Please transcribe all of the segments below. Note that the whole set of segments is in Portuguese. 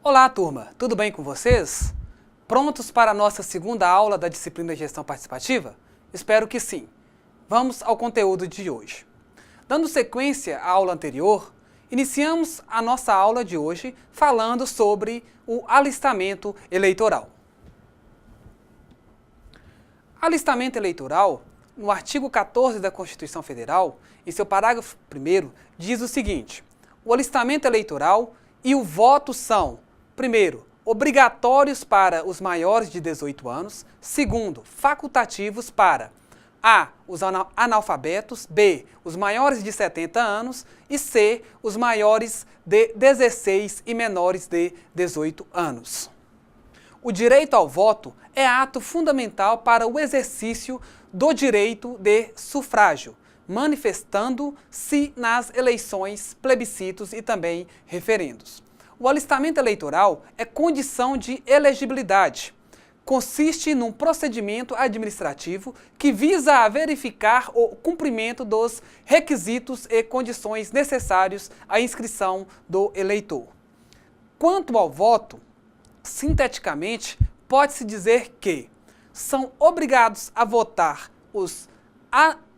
Olá, turma! Tudo bem com vocês? Prontos para a nossa segunda aula da disciplina de Gestão Participativa? Espero que sim. Vamos ao conteúdo de hoje. Dando sequência à aula anterior, iniciamos a nossa aula de hoje falando sobre o alistamento eleitoral. Alistamento eleitoral, no artigo 14 da Constituição Federal, em seu parágrafo 1º, diz o seguinte: o alistamento eleitoral e o voto são, primeiro, obrigatórios para os maiores de 18 anos, segundo, facultativos para A, os analfabetos, B, os maiores de 70 anos e C, os maiores de 16 e menores de 18 anos. O direito ao voto é ato fundamental para o exercício do direito de sufrágio, manifestando-se nas eleições, plebiscitos e também referendos. O alistamento eleitoral é condição de elegibilidade. Consiste num procedimento administrativo que visa a verificar o cumprimento dos requisitos e condições necessários à inscrição do eleitor. Quanto ao voto, sinteticamente, pode-se dizer que são obrigados a votar os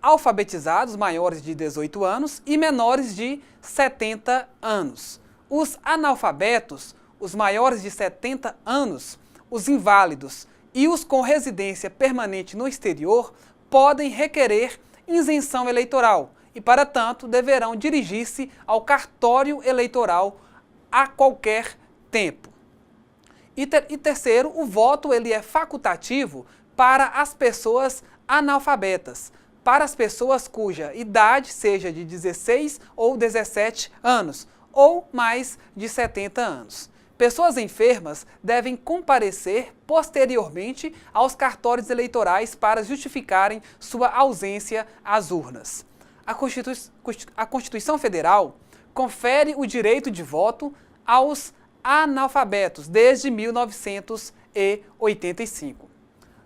alfabetizados maiores de 18 anos e menores de 70 anos. Os analfabetos, os maiores de 70 anos, os inválidos e os com residência permanente no exterior podem requerer isenção eleitoral e, para tanto, deverão dirigir-se ao cartório eleitoral a qualquer tempo. E terceiro, o voto ele é facultativo para as pessoas analfabetas, para as pessoas cuja idade seja de 16 ou 17 anos, ou mais de 70 anos. Pessoas enfermas devem comparecer posteriormente aos cartórios eleitorais para justificarem sua ausência às urnas. A Constituição Federal confere o direito de voto aos analfabetos desde 1985.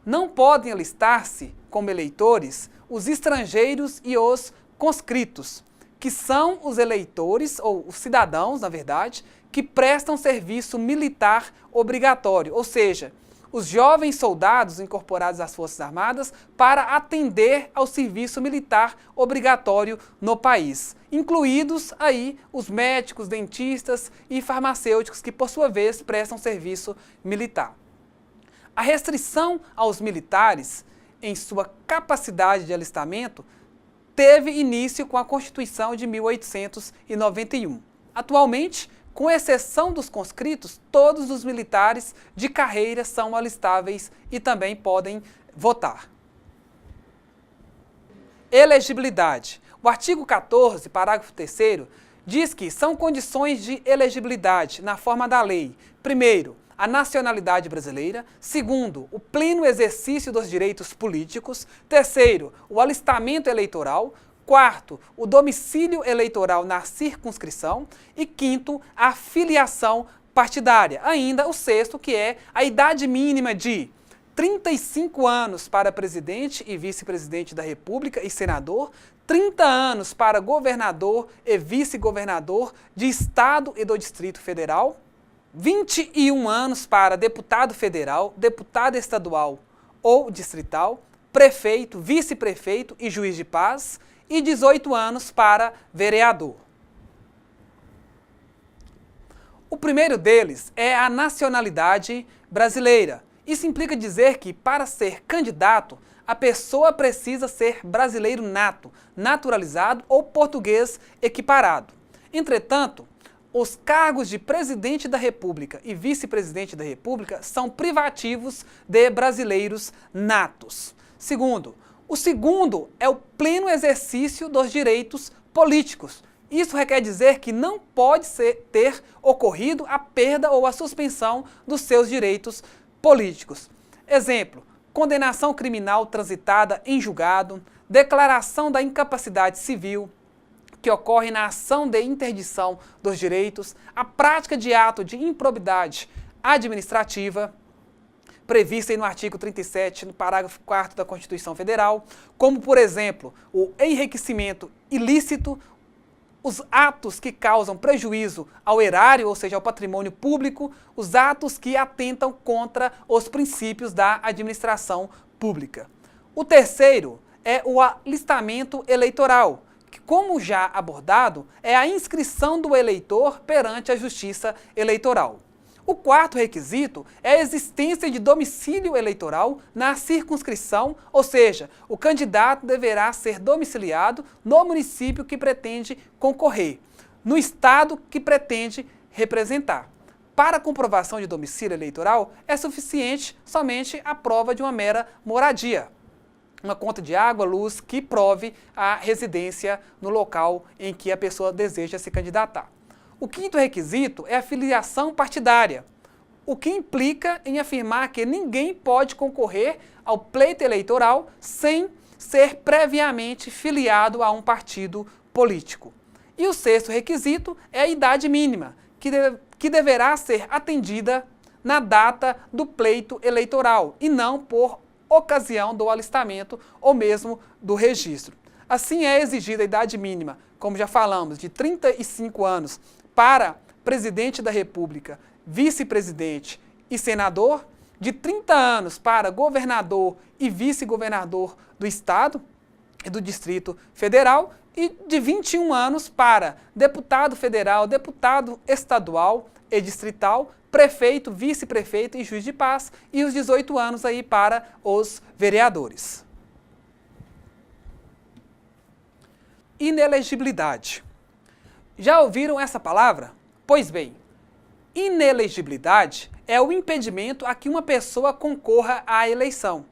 Não podem alistar-se como eleitores os estrangeiros e os conscritos, que são os eleitores, ou os cidadãos, na verdade, que prestam serviço militar obrigatório, ou seja, os jovens soldados incorporados às Forças Armadas para atender ao serviço militar obrigatório no país, incluídos aí os médicos, dentistas e farmacêuticos que, por sua vez, prestam serviço militar. A restrição aos militares em sua capacidade de alistamento teve início com a Constituição de 1891. Atualmente, com exceção dos conscritos, todos os militares de carreira são alistáveis e também podem votar. Elegibilidade. O artigo 14, parágrafo 3º, diz que são condições de elegibilidade na forma da lei. Primeiro, a nacionalidade brasileira. Segundo, o pleno exercício dos direitos políticos. Terceiro, o alistamento eleitoral. Quarto, o domicílio eleitoral na circunscrição. E quinto, a filiação partidária. Ainda o sexto, que é a idade mínima de 35 anos para presidente e vice-presidente da República e senador, 30 anos para governador e vice-governador de Estado e do Distrito Federal, 21 anos para deputado federal, deputado estadual ou distrital, prefeito, vice-prefeito e juiz de paz, e 18 anos para vereador. O primeiro deles é a nacionalidade brasileira. Isso implica dizer que, para ser candidato, a pessoa precisa ser brasileiro nato, naturalizado ou português equiparado. Entretanto, os cargos de presidente da República e vice-presidente da República são privativos de brasileiros natos. O segundo é o pleno exercício dos direitos políticos. Isso requer dizer que não pode ter ocorrido a perda ou a suspensão dos seus direitos políticos. Exemplo, condenação criminal transitada em julgado, declaração da incapacidade civil, que ocorre na ação de interdição dos direitos, a prática de ato de improbidade administrativa, prevista no artigo 37, no parágrafo 4º da Constituição Federal, como, por exemplo, o enriquecimento ilícito, os atos que causam prejuízo ao erário, ou seja, ao patrimônio público, os atos que atentam contra os princípios da administração pública. O terceiro é o alistamento eleitoral, que, como já abordado, é a inscrição do eleitor perante a Justiça Eleitoral. O quarto requisito é a existência de domicílio eleitoral na circunscrição, ou seja, o candidato deverá ser domiciliado no município que pretende concorrer, no estado que pretende representar. Para a comprovação de domicílio eleitoral, é suficiente somente a prova de uma mera moradia, uma conta de água, luz, que prove a residência no local em que a pessoa deseja se candidatar. O quinto requisito é a filiação partidária, o que implica em afirmar que ninguém pode concorrer ao pleito eleitoral sem ser previamente filiado a um partido político. E o sexto requisito é a idade mínima, que deverá ser atendida na data do pleito eleitoral e não por ocasião do alistamento ou mesmo do registro. Assim, é exigida a idade mínima, como já falamos, de 35 anos para presidente da República, vice-presidente e senador, de 30 anos para governador e vice-governador do Estado e do Distrito Federal e de 21 anos para deputado federal, deputado estadual e distrital, prefeito, vice-prefeito e juiz de paz, e os 18 anos aí para os vereadores. Inelegibilidade. Já ouviram essa palavra? Pois bem, inelegibilidade é o impedimento a que uma pessoa concorra à eleição.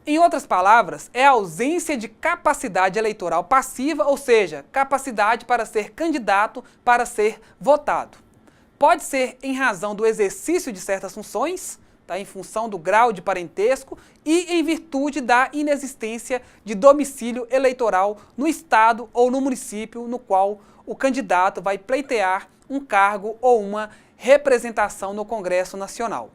Em outras palavras, é a ausência de capacidade eleitoral passiva, ou seja, capacidade para ser candidato, para ser votado. Pode ser em razão do exercício de certas funções, em função do grau de parentesco e em virtude da inexistência de domicílio eleitoral no estado ou no município no qual o candidato vai pleitear um cargo ou uma representação no Congresso Nacional.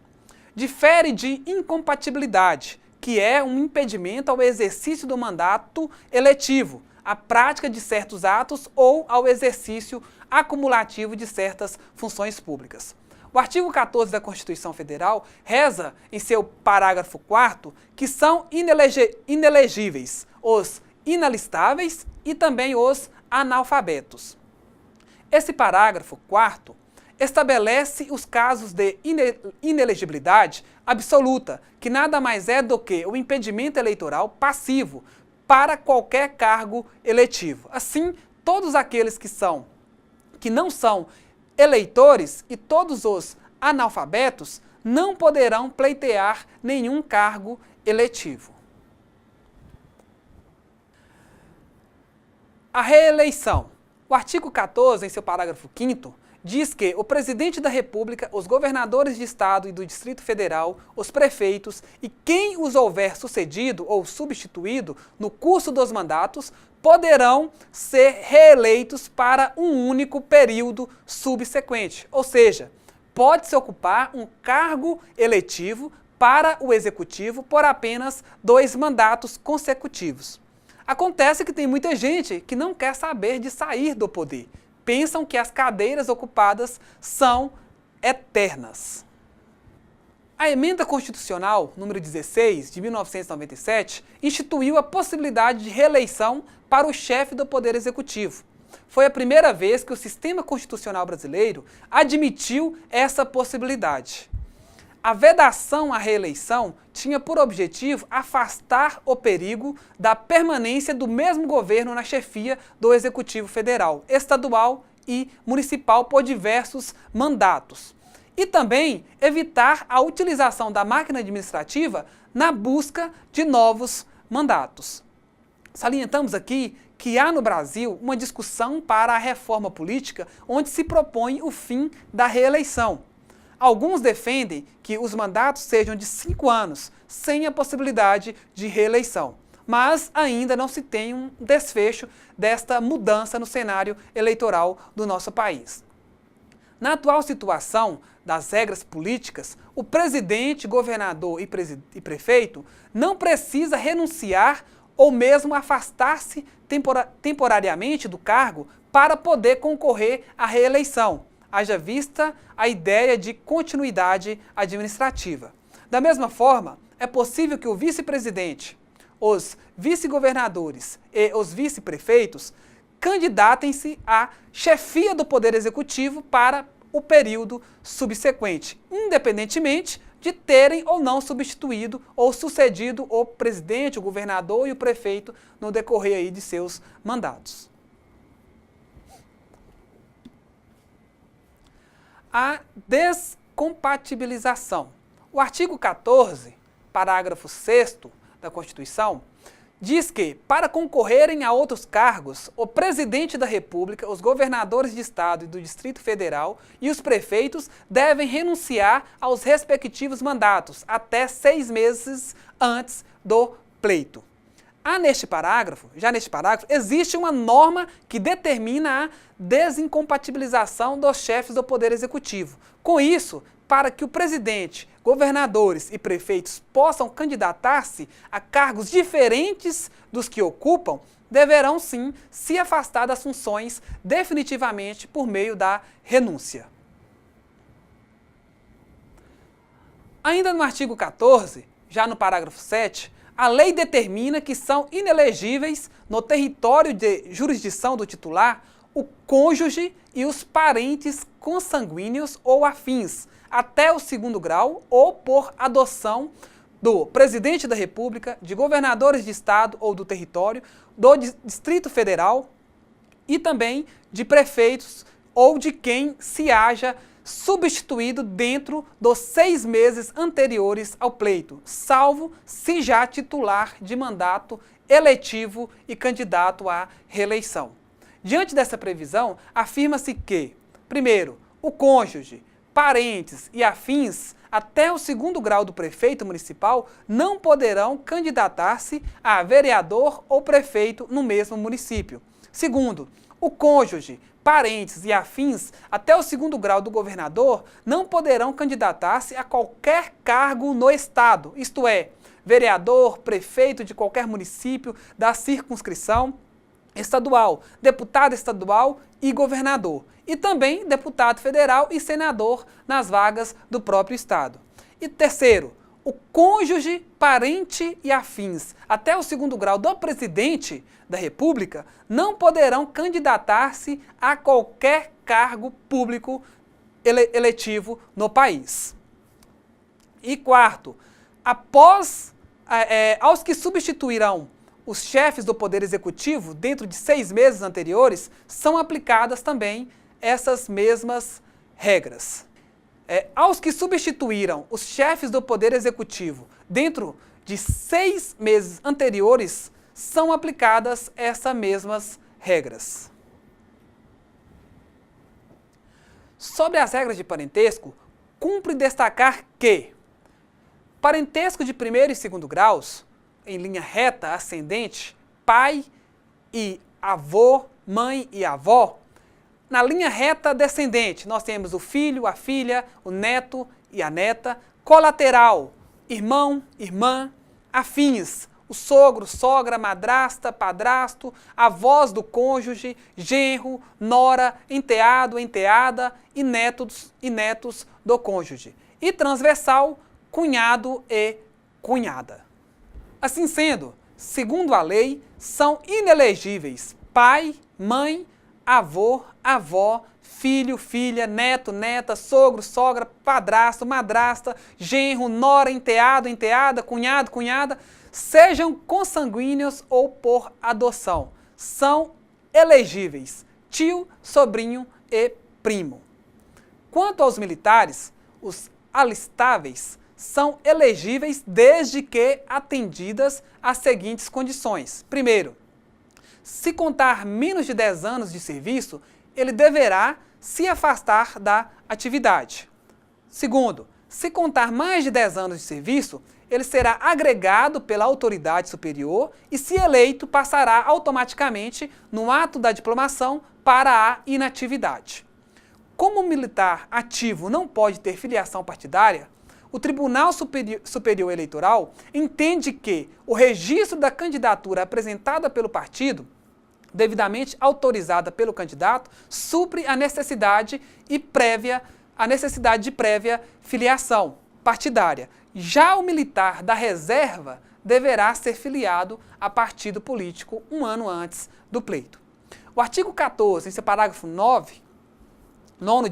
Difere de incompatibilidade, que é um impedimento ao exercício do mandato eletivo, à prática de certos atos ou ao exercício acumulativo de certas funções públicas. O artigo 14 da Constituição Federal reza em seu parágrafo 4º que são inelegíveis os inalistáveis e também os analfabetos. Esse parágrafo 4º estabelece os casos de inelegibilidade absoluta, que nada mais é do que o impedimento eleitoral passivo para qualquer cargo eletivo. Assim, todos aqueles que não são eleitores e todos os analfabetos não poderão pleitear nenhum cargo eletivo. A reeleição. O artigo 14, em seu parágrafo 5º, diz que o presidente da República, os governadores de Estado e do Distrito Federal, os prefeitos e quem os houver sucedido ou substituído no curso dos mandatos poderão ser reeleitos para um único período subsequente. Ou seja, pode-se ocupar um cargo eletivo para o Executivo por apenas 2 mandatos consecutivos. Acontece que tem muita gente que não quer saber de sair do poder. Pensam que as cadeiras ocupadas são eternas. A Emenda Constitucional número 16, de 1997, instituiu a possibilidade de reeleição para o chefe do Poder Executivo. Foi a primeira vez que o sistema constitucional brasileiro admitiu essa possibilidade. A vedação à reeleição tinha por objetivo afastar o perigo da permanência do mesmo governo na chefia do Executivo Federal, estadual e municipal por diversos mandatos. E também evitar a utilização da máquina administrativa na busca de novos mandatos. Salientamos aqui que há no Brasil uma discussão para a reforma política onde se propõe o fim da reeleição. Alguns defendem que os mandatos sejam de 5 anos, sem a possibilidade de reeleição. Mas ainda não se tem um desfecho desta mudança no cenário eleitoral do nosso país. Na atual situação das regras políticas, o presidente, governador e prefeito não precisa renunciar ou mesmo afastar-se temporariamente do cargo para poder concorrer à reeleição, haja vista a ideia de continuidade administrativa. Da mesma forma, é possível que o vice-presidente, os vice-governadores e os vice-prefeitos candidatem-se à chefia do Poder Executivo para o período subsequente, independentemente de terem ou não substituído ou sucedido o presidente, o governador e o prefeito no decorrer aí de seus mandatos. A descompatibilização. O artigo 14, parágrafo 6º da Constituição, diz que, para concorrerem a outros cargos, o presidente da República, os governadores de Estado e do Distrito Federal e os prefeitos devem renunciar aos respectivos mandatos até 6 meses antes do pleito. Já neste parágrafo, existe uma norma que determina a desincompatibilização dos chefes do Poder Executivo. Com isso, para que o presidente, governadores e prefeitos possam candidatar-se a cargos diferentes dos que ocupam, deverão sim se afastar das funções definitivamente por meio da renúncia. Ainda no artigo 14, já no parágrafo 7, a lei determina que são inelegíveis no território de jurisdição do titular o cônjuge e os parentes consanguíneos ou afins, até o 2º grau ou por adoção do presidente da República, de governadores de estado ou do território, do Distrito Federal e também de prefeitos ou de quem se haja substituído dentro dos 6 meses anteriores ao pleito, salvo se já titular de mandato eletivo e candidato à reeleição. Diante dessa previsão, afirma-se que, primeiro, o cônjuge, parentes e afins até o 2º grau do prefeito municipal não poderão candidatar-se a vereador ou prefeito no mesmo município. Segundo, o cônjuge, parentes e afins até o 2º grau do governador não poderão candidatar-se a qualquer cargo no estado, isto é, vereador, prefeito de qualquer município da circunscrição estadual, deputado estadual e governador, e também deputado federal e senador nas vagas do próprio estado. E terceiro, o cônjuge, parente e afins até o 2º grau do presidente da República não poderão candidatar-se a qualquer cargo público eletivo no país. E quarto, aos que substituirão os chefes do Poder Executivo dentro de 6 meses anteriores, são aplicadas também essas mesmas regras. Aos que substituíram os chefes do Poder Executivo dentro de 6 meses anteriores, são aplicadas essas mesmas regras. Sobre as regras de parentesco, cumpre destacar que parentesco de 1º e 2º graus, em linha reta ascendente, pai e avô, mãe e avó. Na linha reta descendente, nós temos o filho, a filha, o neto e a neta. Colateral, irmão, irmã. Afins, o sogro, sogra, madrasta, padrasto, avós do cônjuge, genro, nora, enteado, enteada e netos do cônjuge. E transversal, cunhado e cunhada. Assim sendo, segundo a lei, são inelegíveis pai, mãe, avô, avó, filho, filha, neto, neta, sogro, sogra, padrasto, madrasta, genro, nora, enteado, enteada, cunhado, cunhada, sejam consanguíneos ou por adoção. São elegíveis tio, sobrinho e primo. Quanto aos militares, os alistáveis são elegíveis desde que atendidas as seguintes condições. Primeiro, se contar menos de 10 anos de serviço, ele deverá se afastar da atividade. Segundo, se contar mais de 10 anos de serviço, ele será agregado pela autoridade superior e, se eleito, passará automaticamente no ato da diplomação para a inatividade. Como o militar ativo não pode ter filiação partidária, o Tribunal Superior Eleitoral entende que o registro da candidatura apresentada pelo partido, devidamente autorizada pelo candidato, supre a necessidade de prévia filiação partidária. Já o militar da reserva deverá ser filiado a partido político um ano antes do pleito. O artigo 14, em seu parágrafo 9,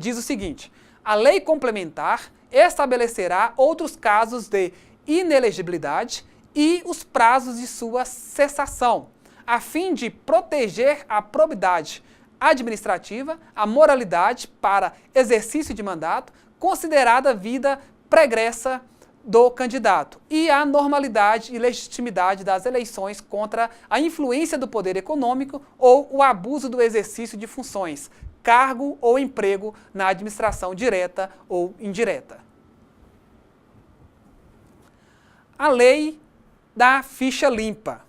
diz o seguinte: a lei complementar estabelecerá outros casos de inelegibilidade e os prazos de sua cessação, a fim de proteger a probidade administrativa, a moralidade para exercício de mandato, considerada vida pregressa do candidato, e a normalidade e legitimidade das eleições contra a influência do poder econômico ou o abuso do exercício de funções, cargo ou emprego na administração direta ou indireta. A lei da ficha limpa.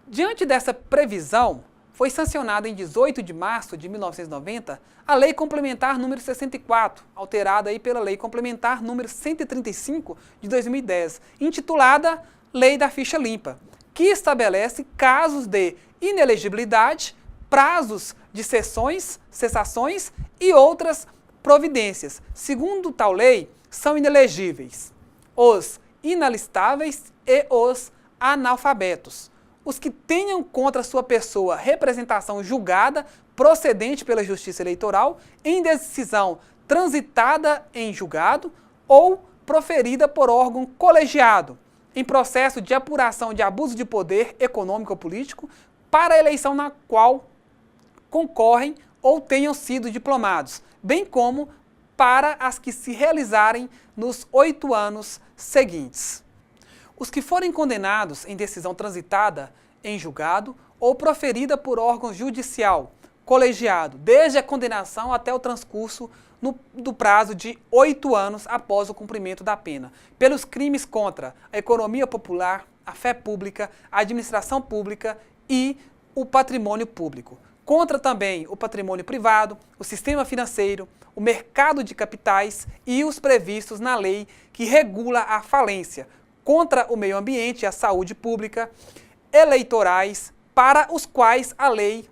Diante dessa previsão, foi sancionada em 18 de março de 1990 a Lei Complementar número 64, alterada aí pela Lei Complementar número 135 de 2010, intitulada Lei da Ficha Limpa, que estabelece casos de inelegibilidade, prazos de cessações e outras providências. Segundo tal lei, são inelegíveis os inalistáveis e os analfabetos, os que tenham contra sua pessoa representação julgada procedente pela Justiça Eleitoral em decisão transitada em julgado ou proferida por órgão colegiado em processo de apuração de abuso de poder econômico ou político para a eleição na qual concorrem ou tenham sido diplomados, bem como para as que se realizarem nos 8 anos seguintes. Os que forem condenados em decisão transitada em julgado ou proferida por órgão judicial colegiado, desde a condenação até o transcurso do prazo de 8 anos após o cumprimento da pena, pelos crimes contra a economia popular, a fé pública, a administração pública e o patrimônio público. Contra também o patrimônio privado, o sistema financeiro, o mercado de capitais e os previstos na lei que regula a falência, contra o meio ambiente e a saúde pública, eleitorais, para os quais a lei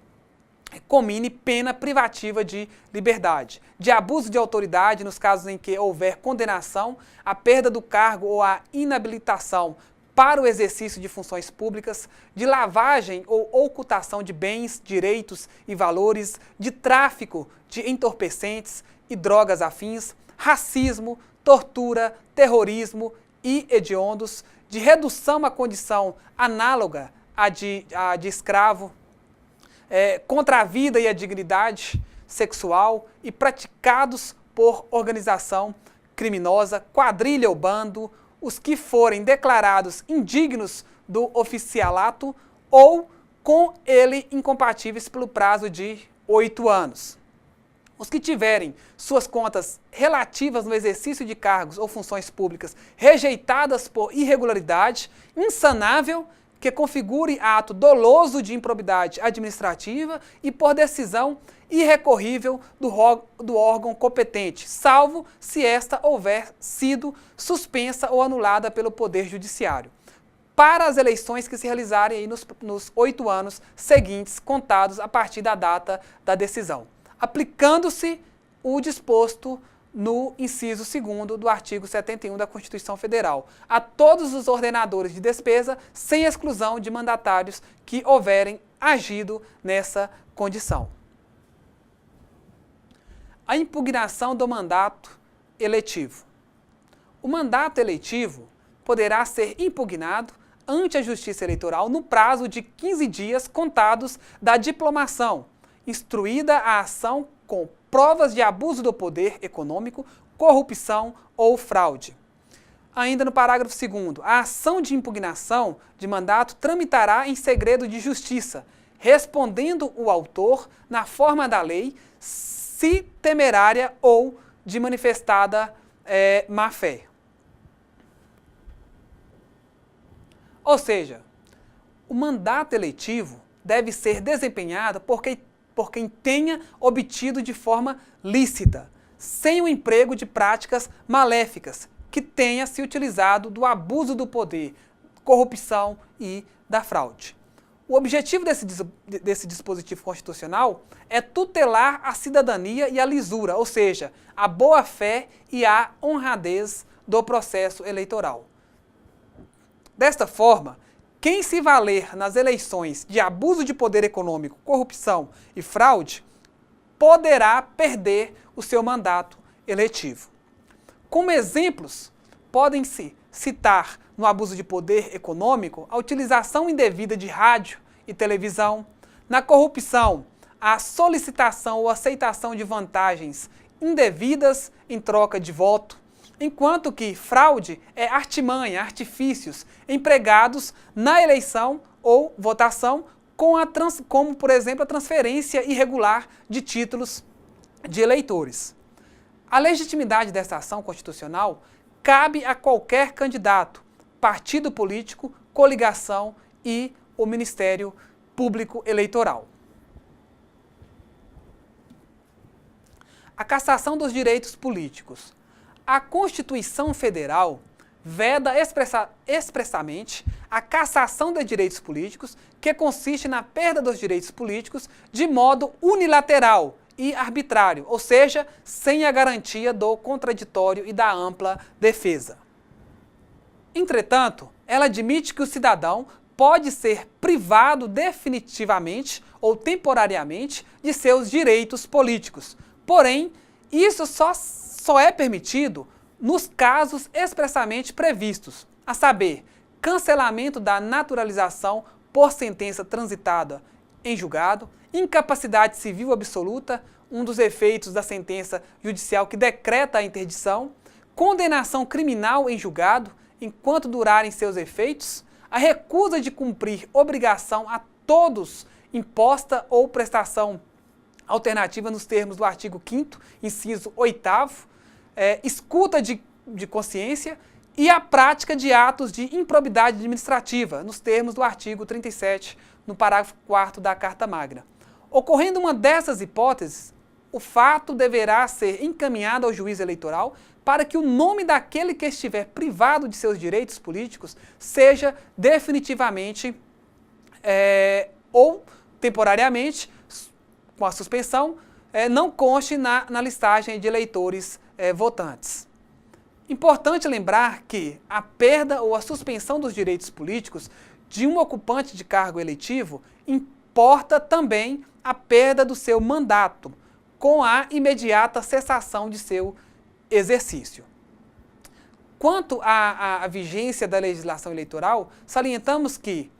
comine pena privativa de liberdade, de abuso de autoridade nos casos em que houver condenação, a perda do cargo ou a inabilitação para o exercício de funções públicas, de lavagem ou ocultação de bens, direitos e valores, de tráfico de entorpecentes e drogas afins, racismo, tortura, terrorismo e hediondos, de redução à condição análoga à de escravo, contra a vida e a dignidade sexual e praticados por organização criminosa, quadrilha ou bando, os que forem declarados indignos do oficialato ou com ele incompatíveis pelo prazo de 8 anos. Os que tiverem suas contas relativas no exercício de cargos ou funções públicas rejeitadas por irregularidade insanável que configure ato doloso de improbidade administrativa e por decisão irrecorrível do órgão competente, salvo se esta houver sido suspensa ou anulada pelo Poder Judiciário, para as eleições que se realizarem aí nos 8 anos seguintes, contados a partir da data da decisão, aplicando-se o disposto no inciso 2º do artigo 71 da Constituição Federal, a todos os ordenadores de despesa, sem exclusão de mandatários que houverem agido nessa condição. A impugnação do mandato eletivo. O mandato eletivo poderá ser impugnado ante a Justiça Eleitoral no prazo de 15 dias contados da diplomação, instruída a ação com provas de abuso do poder econômico, corrupção ou fraude. Ainda no parágrafo 2º, a ação de impugnação de mandato tramitará em segredo de justiça, respondendo o autor na forma da lei, se temerária ou de manifestada má-fé. Ou seja, o mandato eletivo deve ser desempenhado por quem tenha obtido de forma lícita, sem o emprego de práticas maléficas, que tenha se utilizado do abuso do poder, corrupção e da fraude. O objetivo desse dispositivo constitucional é tutelar a cidadania e a lisura, ou seja, a boa-fé e a honradez do processo eleitoral. Desta forma, quem se valer nas eleições de abuso de poder econômico, corrupção e fraude, poderá perder o seu mandato eletivo. Como exemplos, podem-se citar no abuso de poder econômico a utilização indevida de rádio e televisão, na corrupção, a solicitação ou aceitação de vantagens indevidas em troca de voto, enquanto que fraude é artimanha, artifícios empregados na eleição ou votação, como, por exemplo, a transferência irregular de títulos de eleitores. A legitimidade desta ação constitucional cabe a qualquer candidato, partido político, coligação e o Ministério Público Eleitoral. A cassação dos direitos políticos. A Constituição Federal veda expressamente a cassação de direitos políticos, que consiste na perda dos direitos políticos de modo unilateral e arbitrário, ou seja, sem a garantia do contraditório e da ampla defesa. Entretanto, ela admite que o cidadão pode ser privado definitivamente ou temporariamente de seus direitos políticos. Porém, isso só é permitido nos casos expressamente previstos, a saber, cancelamento da naturalização por sentença transitada em julgado, incapacidade civil absoluta, um dos efeitos da sentença judicial que decreta a interdição, condenação criminal em julgado, enquanto durarem seus efeitos, a recusa de cumprir obrigação a todos imposta ou prestação alternativa nos termos do artigo 5º, inciso 8º, escuta de consciência e a prática de atos de improbidade administrativa, nos termos do artigo 37, no parágrafo 4º da Carta Magna. Ocorrendo uma dessas hipóteses, o fato deverá ser encaminhado ao juiz eleitoral para que o nome daquele que estiver privado de seus direitos políticos seja definitivamente ou temporariamente, com a suspensão, não conste na listagem de eleitores votantes. Importante lembrar que a perda ou a suspensão dos direitos políticos de um ocupante de cargo eletivo importa também a perda do seu mandato, com a imediata cessação de seu exercício. Quanto à vigência da legislação eleitoral, salientamos que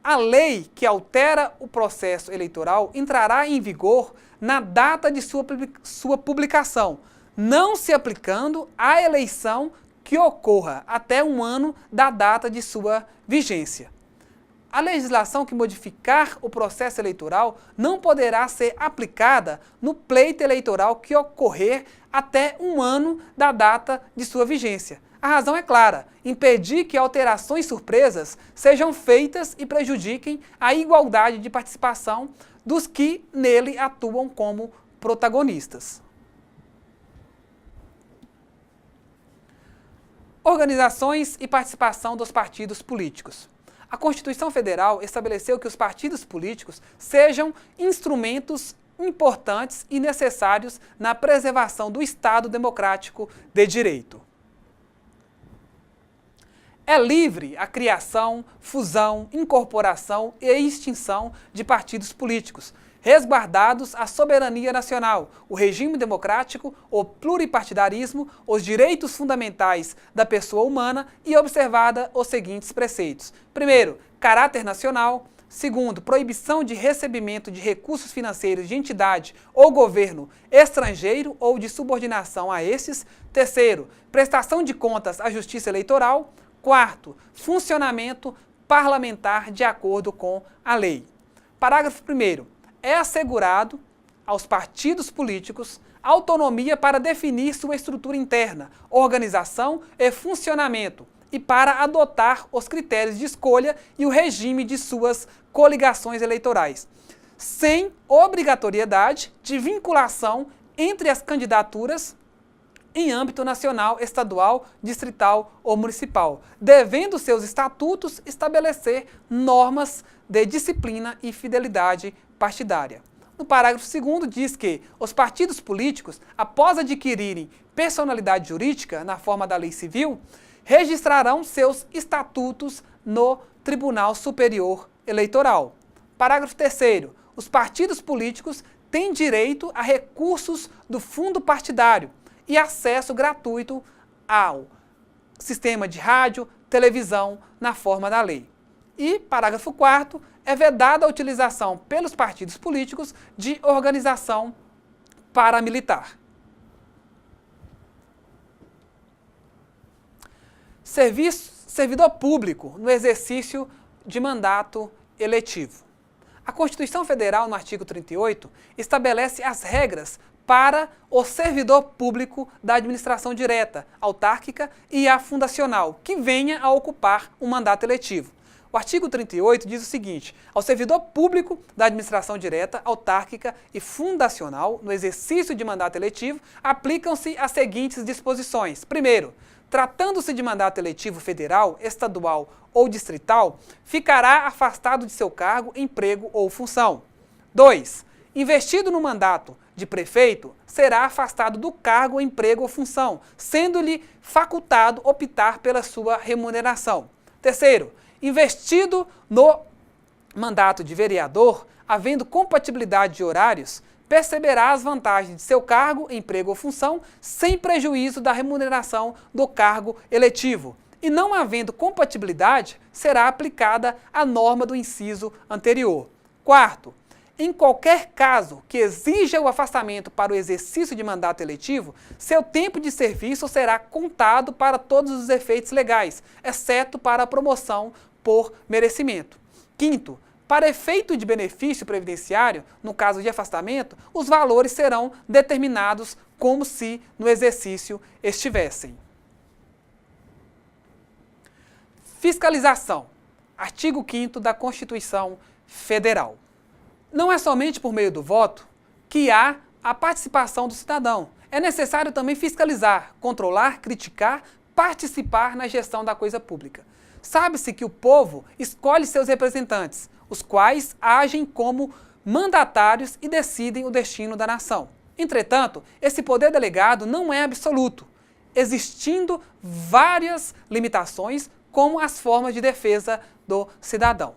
a lei que altera o processo eleitoral entrará em vigor na data de sua publicação, não se aplicando à eleição que ocorra até um ano da data de sua vigência. A legislação que modificar o processo eleitoral não poderá ser aplicada no pleito eleitoral que ocorrer até um ano da data de sua vigência. A razão é clara: impedir que alterações surpresas sejam feitas e prejudiquem a igualdade de participação dos que nele atuam como protagonistas. Organizações e participação dos partidos políticos. A Constituição Federal estabeleceu que os partidos políticos sejam instrumentos importantes e necessários na preservação do Estado democrático de direito. É livre a criação, fusão, incorporação e extinção de partidos políticos, resguardados a soberania nacional, o regime democrático, o pluripartidarismo, os direitos fundamentais da pessoa humana e observada os seguintes preceitos. Primeiro, caráter nacional. Segundo, proibição de recebimento de recursos financeiros de entidade ou governo estrangeiro ou de subordinação a esses. Terceiro, prestação de contas à Justiça Eleitoral. Quarto, funcionamento parlamentar de acordo com a lei. Parágrafo 1º. É assegurado aos partidos políticos autonomia para definir sua estrutura interna, organização e funcionamento e para adotar os critérios de escolha e o regime de suas coligações eleitorais, sem obrigatoriedade de vinculação entre as candidaturas em âmbito nacional, estadual, distrital ou municipal, devendo seus estatutos estabelecer normas de disciplina e fidelidade partidária. No parágrafo 2º diz que os partidos políticos, após adquirirem personalidade jurídica na forma da lei civil, registrarão seus estatutos no Tribunal Superior Eleitoral. Parágrafo 3º. Os partidos políticos têm direito a recursos do fundo partidário e acesso gratuito ao sistema de rádio, televisão na forma da lei. E, parágrafo 4º, é vedada a utilização pelos partidos políticos de organização paramilitar. Servidor público no exercício de mandato eletivo. A Constituição Federal, no artigo 38, estabelece as regras para o servidor público da administração direta, autárquica e a fundacional, que venha a ocupar um mandato eletivo. O artigo 38 diz o seguinte: ao servidor público da administração direta, autárquica e fundacional, no exercício de mandato eletivo, aplicam-se as seguintes disposições. Primeiro, tratando-se de mandato eletivo federal, estadual ou distrital, ficará afastado de seu cargo, emprego ou função. 2. Investido no mandato de prefeito, será afastado do cargo, emprego ou função, sendo-lhe facultado optar pela sua remuneração. Terceiro, investido no mandato de vereador, havendo compatibilidade de horários, perceberá as vantagens de seu cargo, emprego ou função, sem prejuízo da remuneração do cargo eletivo. E não havendo compatibilidade, será aplicada a norma do inciso anterior. Quarto, em qualquer caso que exija o afastamento para o exercício de mandato eletivo, seu tempo de serviço será contado para todos os efeitos legais, exceto para a promoção por merecimento. Quinto, para efeito de benefício previdenciário, no caso de afastamento, os valores serão determinados como se no exercício estivessem. Fiscalização. Artigo 5º da Constituição Federal. Não é somente por meio do voto que há a participação do cidadão. É necessário também fiscalizar, controlar, criticar, participar na gestão da coisa pública. Sabe-se que o povo escolhe seus representantes, os quais agem como mandatários e decidem o destino da nação. Entretanto, esse poder delegado não é absoluto, existindo várias limitações, como as formas de defesa do cidadão.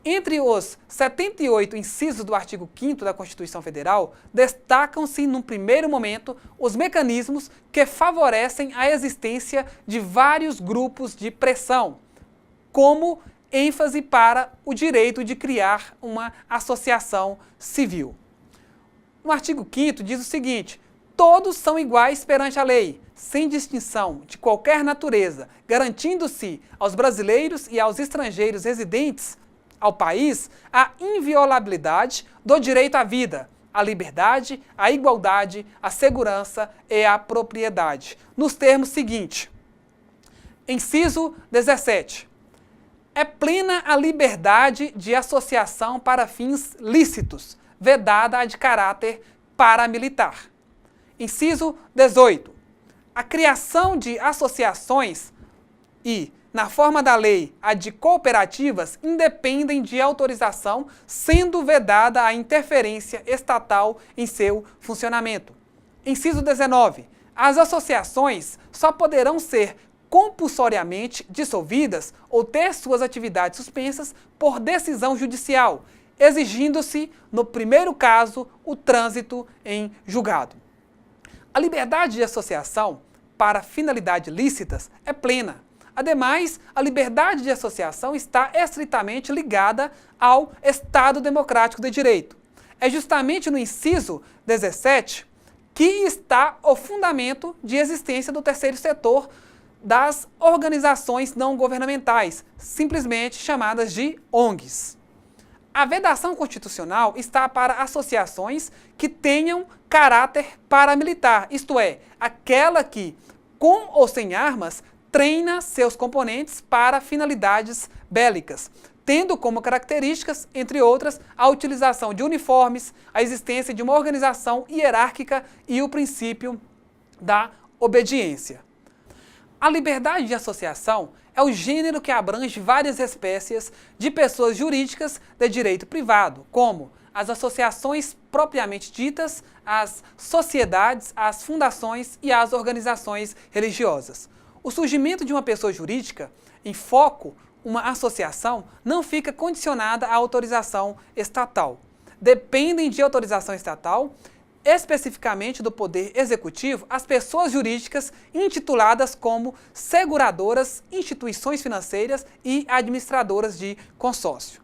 Entre os 78 incisos do artigo 5º da Constituição Federal, destacam-se, num primeiro momento, os mecanismos que favorecem a existência de vários grupos de pressão, como ênfase para o direito de criar uma associação civil. No artigo 5º diz o seguinte: todos são iguais perante a lei, sem distinção de qualquer natureza, garantindo-se aos brasileiros e aos estrangeiros residentes ao país a inviolabilidade do direito à vida, à liberdade, à igualdade, à segurança e à propriedade, nos termos seguintes. Inciso 17. É plena a liberdade de associação para fins lícitos, vedada a de caráter paramilitar. Inciso 18. A criação de associações e, na forma da lei, a de cooperativas independem de autorização, sendo vedada a interferência estatal em seu funcionamento. Inciso 19. As associações só poderão ser compulsoriamente dissolvidas ou ter suas atividades suspensas por decisão judicial, exigindo-se, no primeiro caso, o trânsito em julgado. A liberdade de associação para finalidades lícitas é plena. Ademais, a liberdade de associação está estritamente ligada ao Estado Democrático de Direito. É justamente no inciso 17 que está o fundamento de existência do terceiro setor das organizações não governamentais, simplesmente chamadas de ONGs. A vedação constitucional está para associações que tenham caráter paramilitar, isto é, aquela que, com ou sem armas, treina seus componentes para finalidades bélicas, tendo como características, entre outras, a utilização de uniformes, a existência de uma organização hierárquica e o princípio da obediência. A liberdade de associação é o gênero que abrange várias espécies de pessoas jurídicas de direito privado, como as associações propriamente ditas, as sociedades, as fundações e as organizações religiosas. O surgimento de uma pessoa jurídica em foco, uma associação, não fica condicionada à autorização estatal. Dependem de autorização estatal, especificamente do Poder Executivo, as pessoas jurídicas intituladas como seguradoras, instituições financeiras e administradoras de consórcio.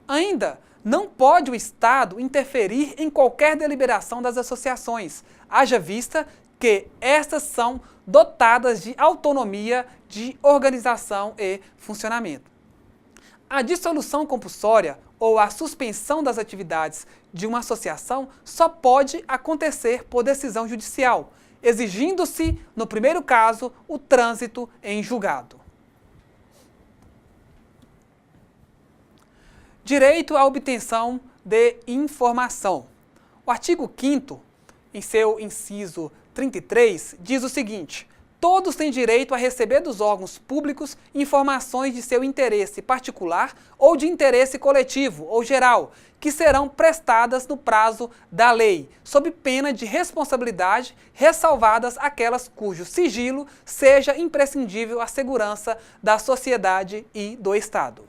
Ainda não pode o Estado interferir em qualquer deliberação das associações, haja vista que estas são dotadas de autonomia de organização e funcionamento. A dissolução compulsória ou a suspensão das atividades de uma associação só pode acontecer por decisão judicial, exigindo-se, no primeiro caso, o trânsito em julgado. Direito à obtenção de informação. O artigo 5º, em seu inciso 33, diz o seguinte: todos têm direito a receber dos órgãos públicos informações de seu interesse particular ou de interesse coletivo ou geral, que serão prestadas no prazo da lei, sob pena de responsabilidade, ressalvadas aquelas cujo sigilo seja imprescindível à segurança da sociedade e do Estado.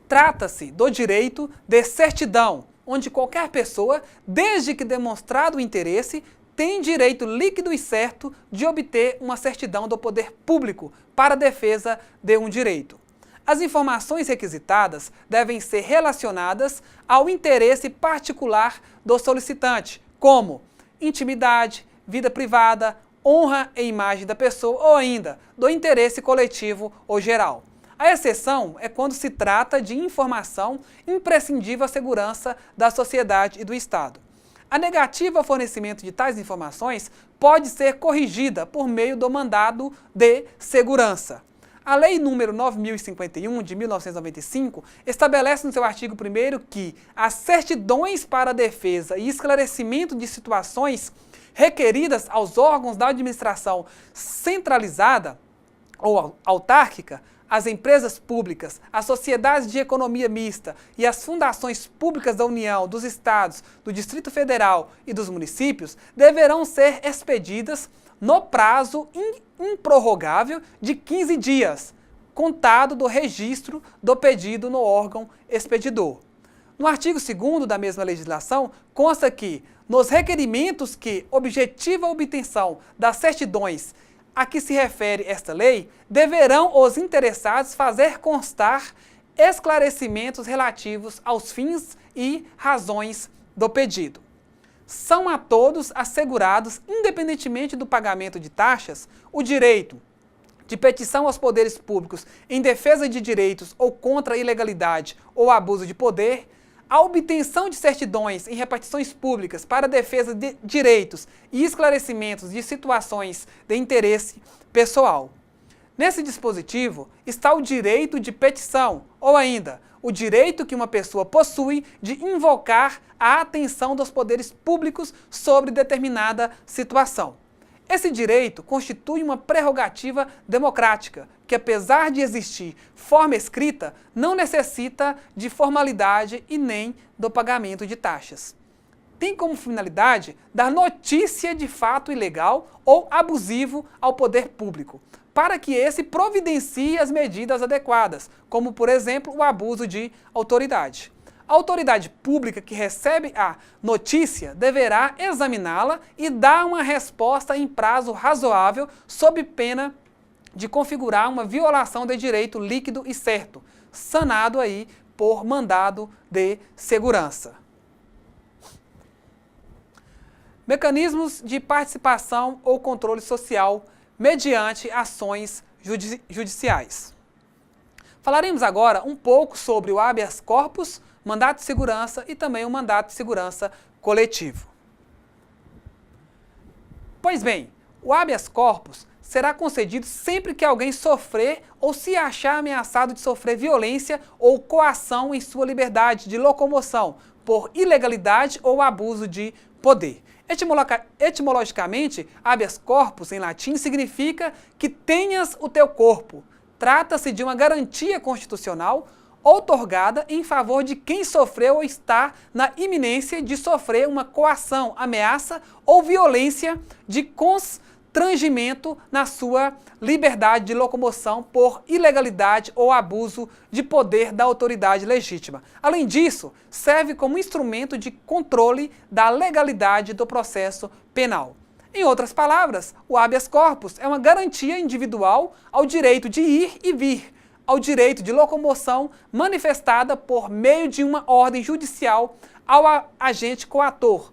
Trata-se do direito de certidão, onde qualquer pessoa, desde que demonstrado o interesse, tem direito líquido e certo de obter uma certidão do poder público para a defesa de um direito. As informações requisitadas devem ser relacionadas ao interesse particular do solicitante, como intimidade, vida privada, honra e imagem da pessoa ou ainda do interesse coletivo ou geral. A exceção é quando se trata de informação imprescindível à segurança da sociedade e do Estado. A negativa ao fornecimento de tais informações pode ser corrigida por meio do mandado de segurança. A Lei nº 9.051, de 1995, estabelece no seu artigo 1º que as certidões para a defesa e esclarecimento de situações requeridas aos órgãos da administração centralizada ou autárquica, as empresas públicas, as sociedades de economia mista e as fundações públicas da União, dos Estados, do Distrito Federal e dos municípios deverão ser expedidas no prazo improrrogável de 15 dias, contado do registro do pedido no órgão expedidor. No artigo 2º da mesma legislação, consta que, nos requerimentos que objetivam a obtenção das certidões a que se refere esta lei, deverão os interessados fazer constar esclarecimentos relativos aos fins e razões do pedido. São a todos assegurados, independentemente do pagamento de taxas, o direito de petição aos poderes públicos em defesa de direitos ou contra a ilegalidade ou abuso de poder, a obtenção de certidões em repartições públicas para a defesa de direitos e esclarecimentos de situações de interesse pessoal. Nesse dispositivo está o direito de petição, ou ainda, o direito que uma pessoa possui de invocar a atenção dos poderes públicos sobre determinada situação. Esse direito constitui uma prerrogativa democrática, que apesar de existir forma escrita, não necessita de formalidade e nem do pagamento de taxas. Tem como finalidade dar notícia de fato ilegal ou abusivo ao poder público, para que esse providencie as medidas adequadas, como, por exemplo, o abuso de autoridade. A autoridade pública que recebe a notícia deverá examiná-la e dar uma resposta em prazo razoável, sob pena de configurar uma violação de direito líquido e certo, sanado aí por mandado de segurança. Mecanismos de participação ou controle social mediante ações judiciais. Falaremos agora um pouco sobre o habeas corpus, mandato de segurança e também o mandato de segurança coletivo. Pois bem, o habeas corpus será concedido sempre que alguém sofrer ou se achar ameaçado de sofrer violência ou coação em sua liberdade de locomoção por ilegalidade ou abuso de poder. Etimologicamente, habeas corpus, em latim, significa que tenhas o teu corpo. Trata-se de uma garantia constitucional outorgada em favor de quem sofreu ou está na iminência de sofrer uma coação, ameaça ou violência de constrangimento na sua liberdade de locomoção por ilegalidade ou abuso de poder da autoridade legítima. Além disso, serve como instrumento de controle da legalidade do processo penal. Em outras palavras, o habeas corpus é uma garantia individual ao direito de ir e vir, ao direito de locomoção manifestada por meio de uma ordem judicial ao agente coator,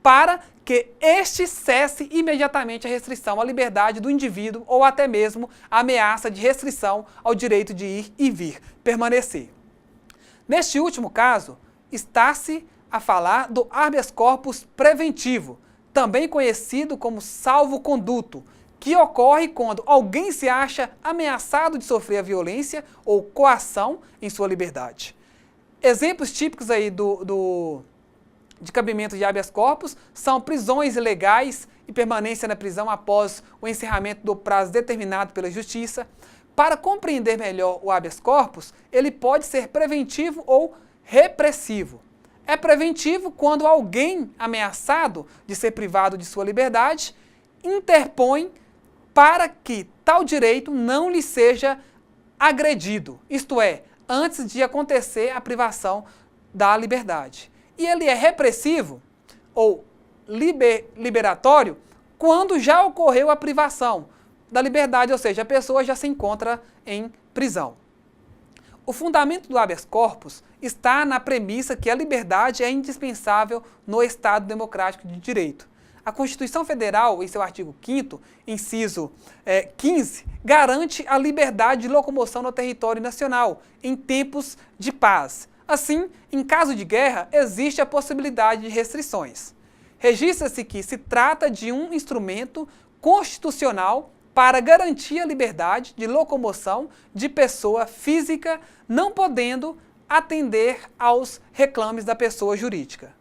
para que este cesse imediatamente a restrição à liberdade do indivíduo ou até mesmo a ameaça de restrição ao direito de ir e vir, permanecer. Neste último caso, está-se a falar do habeas corpus preventivo, também conhecido como salvo-conduto, que ocorre quando alguém se acha ameaçado de sofrer a violência ou coação em sua liberdade. Exemplos típicos aí de cabimento de habeas corpus são prisões ilegais e permanência na prisão após o encerramento do prazo determinado pela Justiça. Para compreender melhor o habeas corpus, ele pode ser preventivo ou repressivo. É preventivo quando alguém ameaçado de ser privado de sua liberdade interpõe para que tal direito não lhe seja agredido, isto é, antes de acontecer a privação da liberdade. E ele é repressivo ou liberatório quando já ocorreu a privação da liberdade, ou seja, a pessoa já se encontra em prisão. O fundamento do habeas corpus está na premissa que a liberdade é indispensável no Estado democrático de direito. A Constituição Federal, em seu artigo 5º, inciso 15, garante a liberdade de locomoção no território nacional em tempos de paz. Assim, em caso de guerra, existe a possibilidade de restrições. Registra-se que se trata de um instrumento constitucional para garantir a liberdade de locomoção de pessoa física, não podendo atender aos reclames da pessoa jurídica.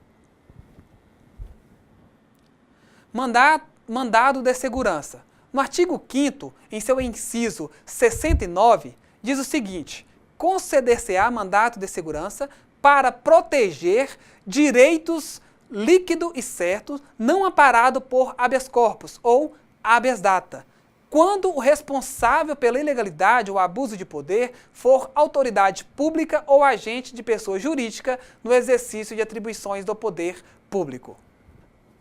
Mandado de segurança. No artigo 5º, em seu inciso 69, diz o seguinte: conceder-se-á mandato de segurança para proteger direitos líquido e certo, não amparado por habeas corpus ou habeas data, quando o responsável pela ilegalidade ou abuso de poder for autoridade pública ou agente de pessoa jurídica no exercício de atribuições do poder público.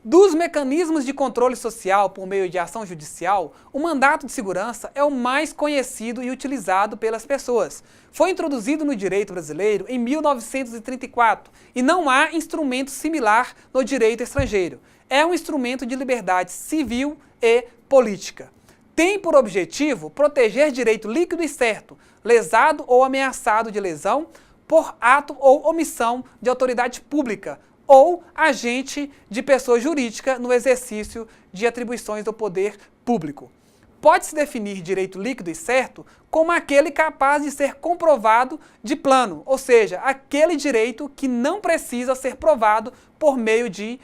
Dos mecanismos de controle social por meio de ação judicial, o mandato de segurança é o mais conhecido e utilizado pelas pessoas. Foi introduzido no direito brasileiro em 1934 e não há instrumento similar no direito estrangeiro. É um instrumento de liberdade civil e política. Tem por objetivo proteger direito líquido e certo, lesado ou ameaçado de lesão por ato ou omissão de autoridade pública, ou agente de pessoa jurídica no exercício de atribuições do poder público. Pode-se definir direito líquido e certo como aquele capaz de ser comprovado de plano, ou seja, aquele direito que não precisa ser provado por meio de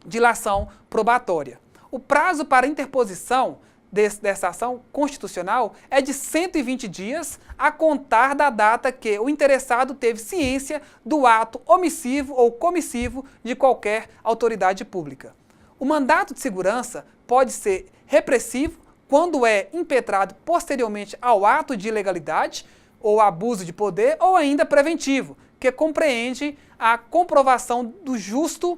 dilação probatória. O prazo para interposição dessa ação constitucional é de 120 dias a contar da data que o interessado teve ciência do ato omissivo ou comissivo de qualquer autoridade pública. O mandato de segurança pode ser repressivo quando é impetrado posteriormente ao ato de ilegalidade ou abuso de poder, ou ainda preventivo, que compreende a comprovação do justo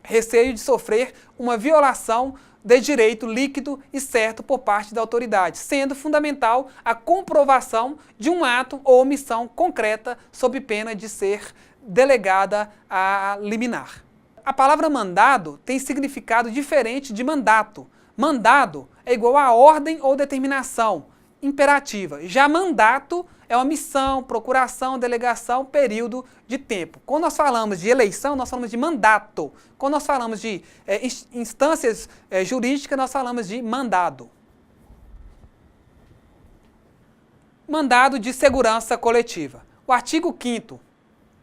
receio de sofrer uma violação de direito líquido e certo por parte da autoridade, sendo fundamental a comprovação de um ato ou omissão concreta sob pena de ser delegada a liminar. A palavra mandado tem significado diferente de mandato. Mandado é igual a ordem ou determinação imperativa. Já mandato é uma missão, procuração, delegação, período de tempo. Quando nós falamos de eleição, nós falamos de mandato. Quando nós falamos de instâncias jurídicas, nós falamos de mandado. Mandado de segurança coletiva. O artigo 5º,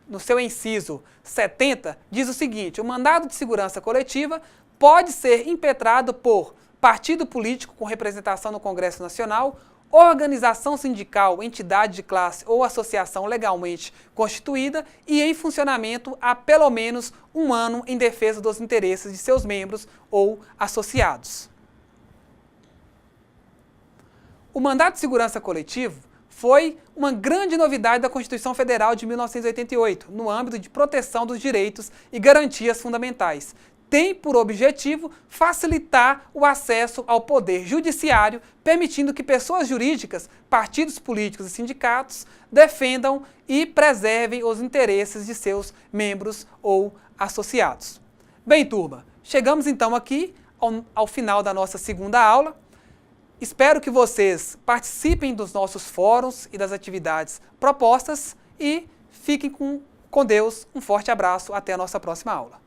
no seu inciso 70, diz o seguinte: o mandado de segurança coletiva pode ser impetrado por partido político com representação no Congresso Nacional, organização sindical, entidade de classe ou associação legalmente constituída e em funcionamento há pelo menos 1 ano em defesa dos interesses de seus membros ou associados. O mandato de segurança coletivo foi uma grande novidade da Constituição Federal de 1988, no âmbito de proteção dos direitos e garantias fundamentais. Tem por objetivo facilitar o acesso ao poder judiciário, permitindo que pessoas jurídicas, partidos políticos e sindicatos defendam e preservem os interesses de seus membros ou associados. Bem, turma, chegamos então aqui ao final da nossa segunda aula. Espero que vocês participem dos nossos fóruns e das atividades propostas e fiquem com Deus. Um forte abraço, até a nossa próxima aula.